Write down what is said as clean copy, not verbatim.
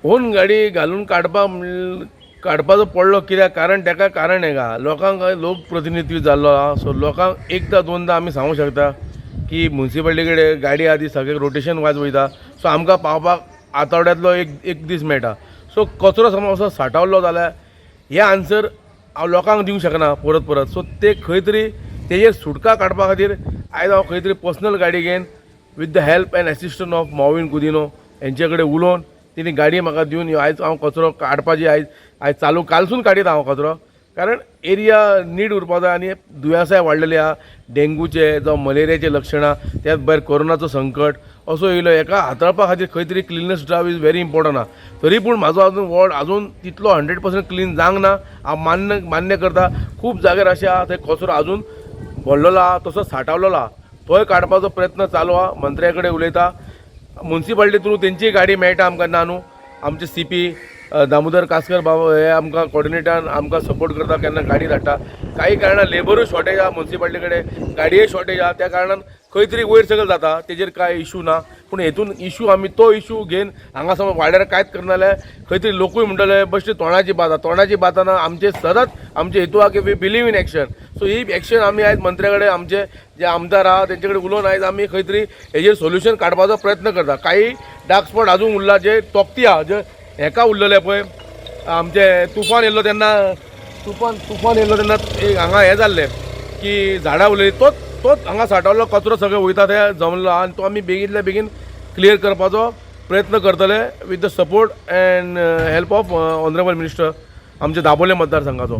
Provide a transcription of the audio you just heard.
On गाडी घालून काडपाचो पडलो कित्याक कारण ताका कारण हें का लोकांक लोक प्रतिनिधी जाल्लो आहा. सो लोकांक एकदां दोनदां आमी सांगूंक शकता की म्युन्सिपाल्टी कडेन गाडी आहा ती सगळे रोटेशन वायज वयता. सो आमकां पावपाक आठवड्यांतलो एक दीस मेळटा. सो कचरो समज असो सांठवलो जाल्यार हे आन्सर हांव लोकांक दिवंक शकना परत परत. सो ते खंय तरी तेजेर सुटका काडपा खातीर आयज हांव खंय तरी पर्सनल गाडी घेवन with the help and assistant of मॉविन कुदिनो हेंचे कडेन उलोवन तेणी गाडी म्हाका दिवन आयज हांव कचरो काडपाची आयज चालू कालसून काडीत हांव कचरो. कारण एरिया नीट उरपा जाय आनी दुयेंसां वाडलेली आहा. डेंगूचे जावं मलेरियाचे लक्षणां त्याच भायर कोरोनाचो संकट असो येयलो. हेका हाताळपा खातीर खंय तरी cleanness drive is very important आहा. तरी पूण म्हाजो आजून वॉर्ड आजून तितलो 100% क्लीन जावंक ना. हांव मान्य करता खूब जाग्यार अशें आहा थंय कचरो आजून भरलेलो आहा तसो सांठवलेलो आहा. तोय काडपाचो प्रयत्न चालू आहा. मंत्र्या कडेन उलयता म्युन्सिपाल्टी थ्रू तेंची गाडी मेळटा आमकां ना न्हू. आमचे CP दामोदर कासकर बाबा हे आमकां कॉर्डिनेटर आमकां सपोर्ट करता केन्ना गाडी धाडटा. काही कारणान लेबरूय शॉर्टेज आहा म्युन्सिपाल्टी कडेन गाडये शॉर्टेज आहा. त्या कारणान खंय तरी वयर सकयल जाता तेजेर कांय इशू ना. पूण हेतून इशू आमी तो इशू घेवन हांगा समज वाड्यार कांयच करना जाल्यार खंय तरी लोकूय म्हणटले बेश्टी तोंडाची बात आहा. तोंडाची बात आहा आमचे सदांच आमचे हेतू आहा की we believe in action. So ही एक्शन आमी आयज मंत्र्या कडेन आमचे जे आमदार आहा तेंचे कडेन उलोवन आयज आमी खंय तरी हेजेर सोल्युशन काडपाचो प्रयत्न करता. काही डार्क स्पॉट आजून उरला जे तोक्ती आहा जे हेका उरलेले पळय आमचे तुफान येयल्लो तेन्ना तुफान येयल्लो तेन्ना एक हांगा हें जाल्लें की झाडां उरलेलीं तोच हांगा सांठवल्लो कचरो सगळें वयता ते जमलो आहा आनी तो आमी बेगिनल्या बेगीन क्लियर करपाचो प्रयत्न करतले with the support end help of honourable minister आमचे दाबोळे मतदारसंघाचो.